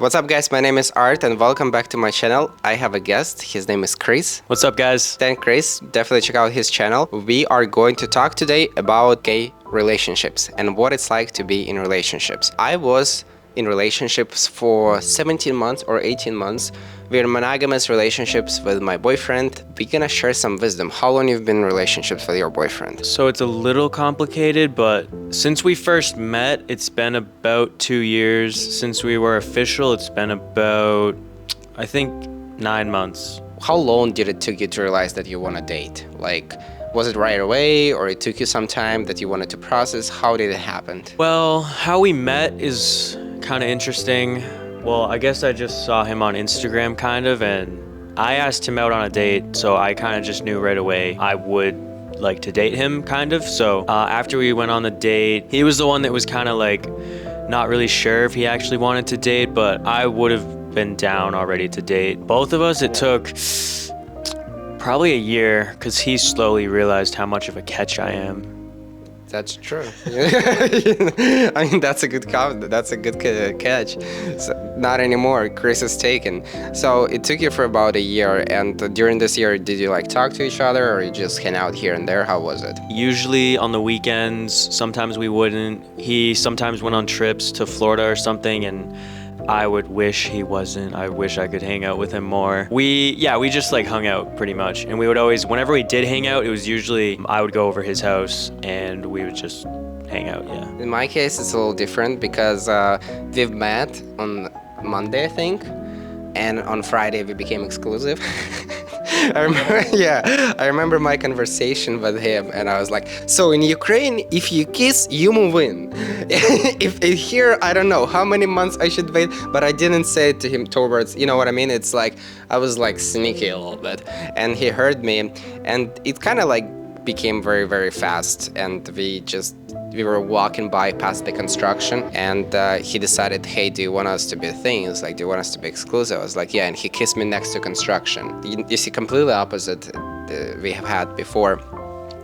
What's up, guys? My name is Art and welcome back to my channel. I have a guest. His name is Chris. What's up, guys? Thank Chris. Definitely check out his channel. We are going to talk today about gay relationships and what it's like to be in relationships. I was in relationships for 17 months or 18 months. We're in monogamous relationships with my boyfriend. We're gonna share some wisdom. How long you've been in relationships with your boyfriend? So it's a little complicated, but since we first met, it's been about 2 years. Since we were official, it's been about, I think, 9 months. How long did it take you to realize that you want to date? Like, was it right away or it took you some time that you wanted to process? How did it happen? Well, how we met is kind of interesting. Well, I guess I just saw him on Instagram kind of, and I asked him out on a date, so I kind of just knew right away I would like to date him kind of. So after we went on the date, he was the one that was kind of like not really sure if he actually wanted to date, but I would have been down already to date. Both of us, it took probably a year because he slowly realized how much of a catch I am. That's true. I mean, that's a good comment. That's a good catch. So, not anymore. Chris is taken. So it took you for about a year. And during this year, did you like talk to each other or you just hang out here and there? How was it? Usually on the weekends, sometimes we wouldn't. He sometimes went on trips to Florida or something, and I would wish he wasn't. I wish I could hang out with him more. We just like hung out pretty much. And we would always, whenever we did hang out, it was usually I would go over his house and we would just hang out, yeah. In my case, it's a little different because we've met on Monday, I think. And on Friday, we became exclusive. I remember my conversation with him, and I was like, so in Ukraine, if you kiss, you move in. If here, I don't know how many months I should wait, but I didn't say it to him towards, you know what I mean? It's like, I was like sneaky a little bit, and he heard me, and it kind of like became very, very fast, and we were walking by past the construction, and he decided, hey, do you want us to be a thing? He was like, do you want us to be exclusive? I was like, yeah, and he kissed me next to construction. You see, completely opposite we have had before.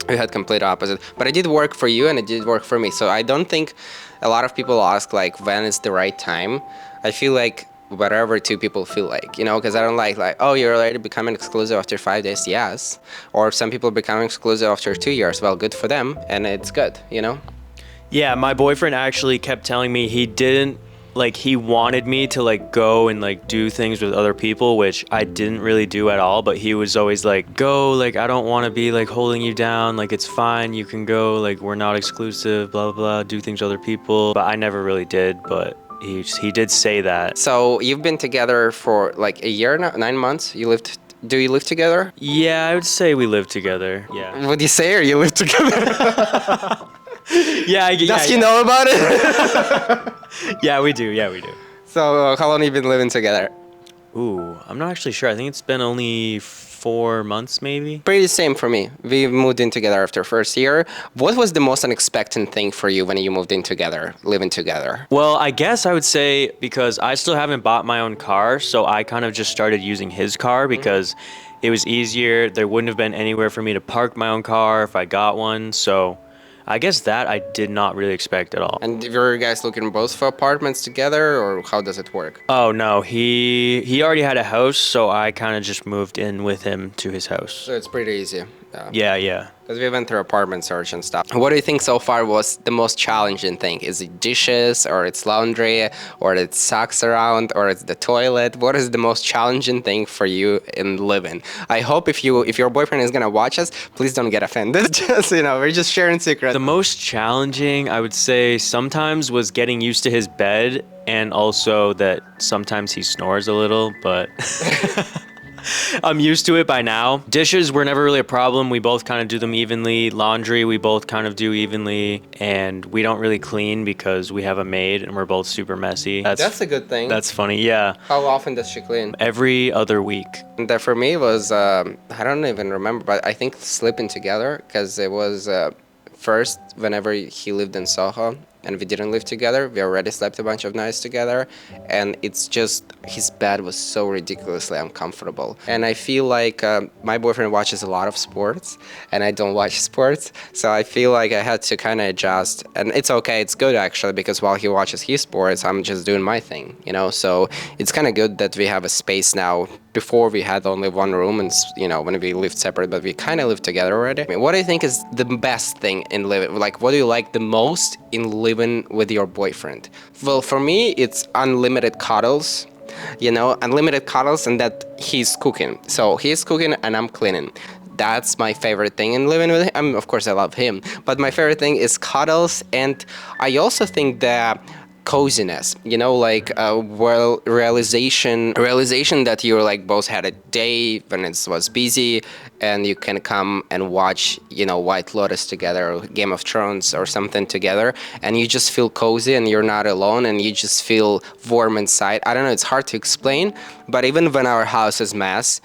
We had complete opposite, but it did work for you and it did work for me. So I don't think a lot of people ask like when is the right time. I feel like whatever two people feel like, you know, because I don't like, oh, you're already becoming exclusive after 5 days, yes. Or some people becoming exclusive after 2 years, well, good for them, and it's good, you know? Yeah, my boyfriend actually kept telling me he didn't, like, he wanted me to, like, go and, like, do things with other people, which I didn't really do at all, but he was always like, go, like, I don't want to be, like, holding you down, like, it's fine, you can go, like, we're not exclusive, blah, blah, blah, do things with other people, but I never really did, but he did say that. So you've been together for, like, a year now, 9 months? Do you live together? Yeah, I would say we live together, yeah. Would you say, or you live together? Does he know about it? Yeah, we do. So how long have you been living together? Ooh, I'm not actually sure. I think it's been only 4 months, maybe. Pretty same for me. We moved in together after first year. What was the most unexpected thing for you when you moved in together, living together? Well, I guess I would say because I still haven't bought my own car, so I kind of just started using his car because it was easier. There wouldn't have been anywhere for me to park my own car if I got one, so I guess that I did not really expect at all. And were you guys looking both for apartments together, or how does it work? Oh, no. He already had a house, so I kind of just moved in with him to his house. So it's pretty easy. Yeah. Because we went through apartment search and stuff. What do you think so far was the most challenging thing? Is it dishes, or it's laundry, or it's socks around, or it's the toilet? What is the most challenging thing for you in living? I hope if your boyfriend is gonna watch us, please don't get offended. Just, you know, we're just sharing secrets. The most challenging, I would say, sometimes was getting used to his bed, and also that sometimes he snores a little, but I'm used to it by now. Dishes were never really a problem. We both kind of do them evenly. Laundry, we both kind of do evenly. And we don't really clean because we have a maid and we're both super messy. That's a good thing. That's funny, yeah. How often does she clean? Every other week. And that for me was, I don't even remember, but I think sleeping together, because it was first whenever he lived in Soho. and we didn't live together. We already slept a bunch of nights together, and it's just his bed was so ridiculously uncomfortable. And I feel like my boyfriend watches a lot of sports, and I don't watch sports, so I feel like I had to kind of adjust. And it's okay, it's good actually, because while he watches his sports, I'm just doing my thing, you know. So it's kind of good that we have a space now. Before we had only one room, and you know, when we lived separate, but we kind of lived together already. I mean, what do you think is the best thing in living? Like, what do you like the most in living with your boyfriend? Well, for me, it's unlimited cuddles. You know, unlimited cuddles, and that he's cooking. So he's cooking and I'm cleaning. That's my favorite thing in living with him. I mean, of course, I love him, but my favorite thing is cuddles, and I also think that coziness, you know, like well, realization that you like both had a day when it was busy, and you can come and watch, you know, White Lotus together, or Game of Thrones or something together, and you just feel cozy and you're not alone and you just feel warm inside. I don't know, it's hard to explain, but even when our house is mess,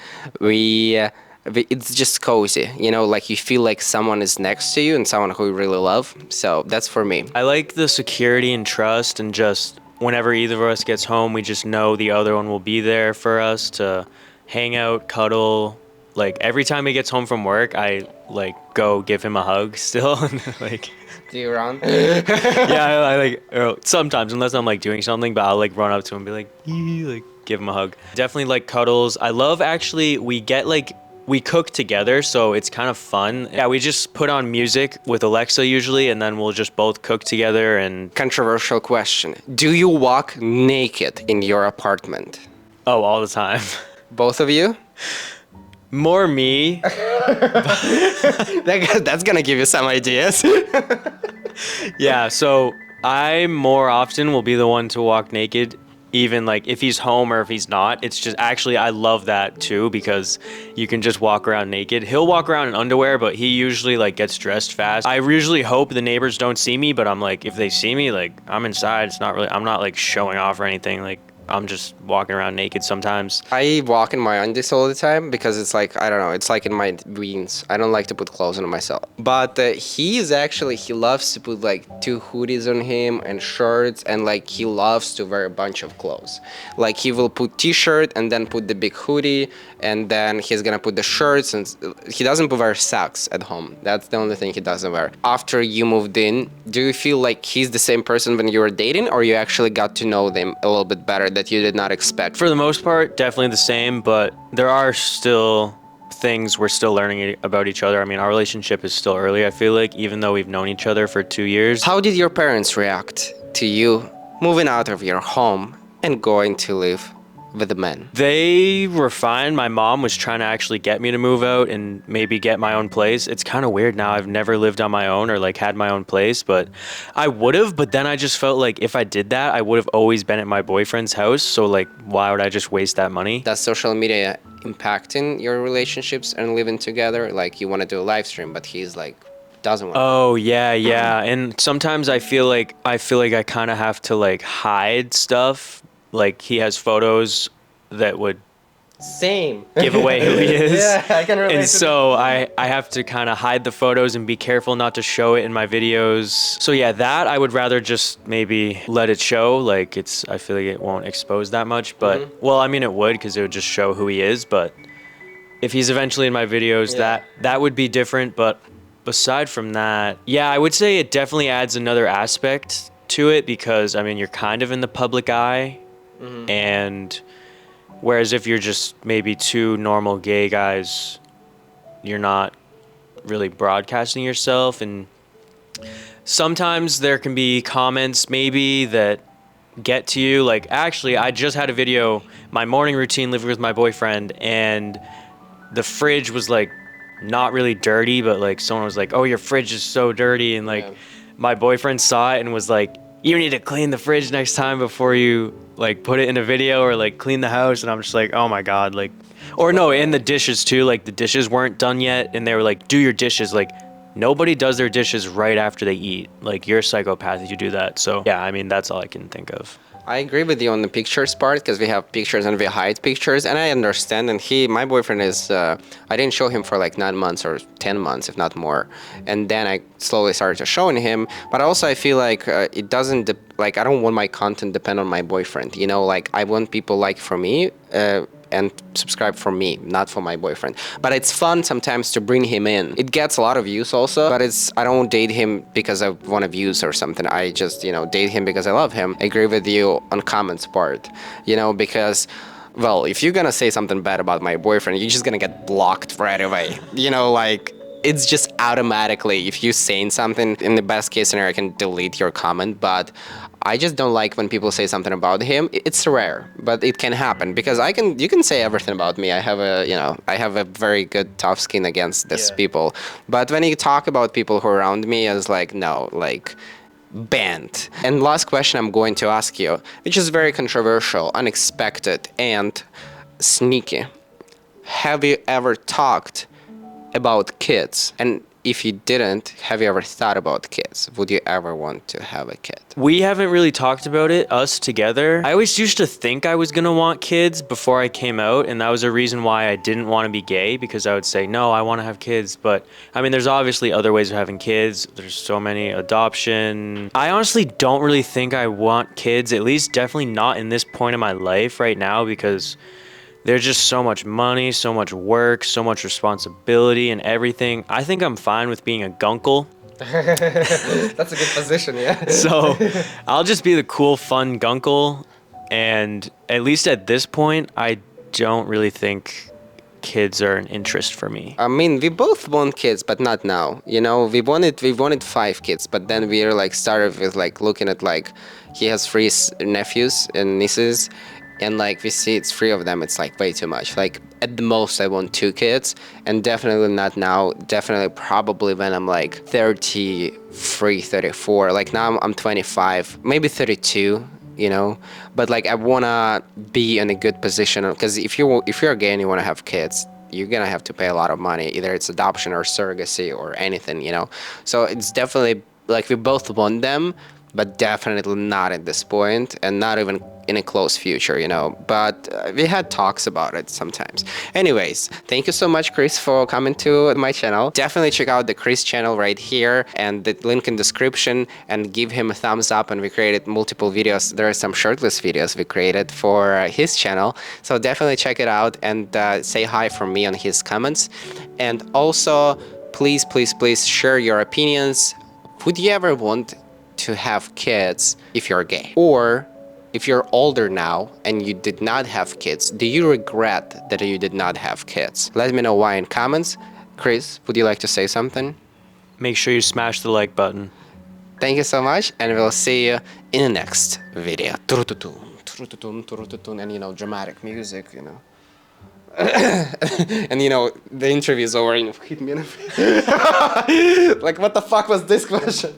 it's just cozy, you know, like you feel like someone is next to you and someone who you really love. So that's for me. I like the security and trust, and just whenever either of us gets home, we just know the other one will be there for us to hang out, cuddle. Like every time he gets home from work, I like go give him a hug still. Like, Do you run? yeah, I like sometimes, unless I'm like doing something, but I'll like run up to him and be like, "Yee," like give him a hug. Definitely like cuddles. I love actually, we cook together, so it's kind of fun. Yeah, we just put on music with Alexa usually, and then we'll just both cook together. And Controversial question. Do you walk naked in your apartment? oh, all the time. Both of you? More me. That's gonna give you some ideas. Yeah, so I more often will be the one to walk naked, even like if he's home or if he's not. It's just actually, I love that too, because you can just walk around naked. He'll walk around in underwear, but he usually like gets dressed fast. I usually hope the neighbors don't see me, but I'm like, if they see me, like I'm inside. It's not really, I'm not like showing off or anything. Like I'm just walking around naked sometimes. I walk in my undies all the time because it's like, I don't know, it's like in my veins. I don't like to put clothes on myself. But he loves to put like 2 hoodies on him and shirts, and like he loves to wear a bunch of clothes. Like he will put t-shirt and then put the big hoodie, and then he's gonna put the shirts, and he doesn't wear socks at home. That's the only thing he doesn't wear. After you moved in, do you feel like he's the same person when you were dating, or you actually got to know them a little bit better that you did not expect? For the most part, definitely the same, but there are still things we're still learning about each other. I mean, our relationship is still early, I feel like, even though we've known each other for 2 years. How did your parents react to you moving out of your home and going to live with the men? They were fine. My mom was trying to actually get me to move out and maybe get my own place. It's kind of weird now. I've never lived on my own or like had my own place, but I would have. But then I just felt like if I did that, I would have always been at my boyfriend's house. So like, why would I just waste that money? Does social media impacting your relationships and living together? Like you want to do a live stream, but he's like, doesn't want. Oh yeah. And sometimes I feel like I kind of have to like hide stuff. Like he has photos that would Same. give away who he is. Yeah, I can relate. And so I have to kind of hide the photos and be careful not to show it in my videos. So yeah, that I would rather just maybe let it show. Like I feel like it won't expose that much, but well, I mean it would, because it would just show who he is. But if he's eventually in my videos, that would be different. But aside from that, yeah, I would say it definitely adds another aspect to it, because I mean, you're kind of in the public eye. And whereas if you're just maybe 2 normal gay guys, you're not really broadcasting yourself. And sometimes there can be comments maybe that get to you. Like actually, I just had a video, my morning routine living with my boyfriend, and the fridge was like not really dirty, but like someone was like, "Oh, your fridge is so dirty." And like my boyfriend saw it and was like, "You need to clean the fridge next time before you like put it in a video, or like clean the house." And I'm just like, oh my God, like, or no, and the dishes too, like the dishes weren't done yet, and they were like, do your dishes. Like nobody does their dishes right after they eat. Like you're a psychopath if you do that. So yeah, I mean, that's all I can think of. I agree with you on the pictures part because we have pictures and we hide pictures, and I understand. And my boyfriend is, I didn't show him for like 9 months or 10 months, if not more. And then I slowly started to showing him. But also, I feel like it doesn't, like, I don't want my content depend on my boyfriend. You know, like, I want people like for me. And subscribe for me, not for my boyfriend. But it's fun sometimes to bring him in. It gets a lot of views also, but I don't date him because I want views or something. I just, date him because I love him. I agree with you on comments part, because, well, if you're gonna say something bad about my boyfriend, you're just gonna get blocked right away. Like, it's just automatically, if you're saying something, in the best case scenario, I can delete your comment, but I just don't like when people say something about him. It's rare, but it can happen because you can say everything about me. I have a very good tough skin against these people. But when you talk about people who are around me, it's like, no, like, banned. And last question I'm going to ask you, which is very controversial, unexpected, and sneaky. Have you ever talked about kids? And if you didn't, have you ever thought about kids? Would you ever want to have a kid? We haven't really talked about it, us together. I always used to think I was gonna want kids before I came out, and that was a reason why I didn't want to be gay, because I would say, no, I want to have kids. But I mean, there's obviously other ways of having kids. There's so many, adoption. I honestly don't really think I want kids, at least definitely not in this point of my life right now, because there's just so much money, so much work, so much responsibility and everything. I think I'm fine with being a gunkle. That's a good position, yeah. So I'll just be the cool, fun gunkle. And at least at this point, I don't really think kids are an interest for me. I mean, we both want kids, but not now. We wanted 5 kids, but then we started with looking at he has 3 nephews and nieces. And we see it's 3 of them, it's way too much. At the most I want 2 kids, and definitely not now. Definitely probably when I'm 33, 34. Now I'm 25, maybe 32, But I wanna be in a good position, because if you're gay and you wanna have kids, you're gonna have to pay a lot of money. Either it's adoption or surrogacy or anything, So it's definitely we both want them, but definitely not at this point, and not even in a close future, But we had talks about it sometimes. Anyways, thank you so much, Chris, for coming to my channel. Definitely check out the Chris channel right here and the link in description, and give him a thumbs up. And we created multiple videos. There are some shirtless videos we created for his channel, so definitely check it out, and say hi from me on his comments. And also, please, please, please share your opinions. Would you ever want to have kids if you're gay? Or if you're older now and you did not have kids, do you regret that you did not have kids? Let me know why in comments. Chris, would you like to say something? Make sure you smash the like button. Thank you so much, and we'll see you in the next video. And dramatic music, And the interview is over and hit me in the face. What the fuck was this question?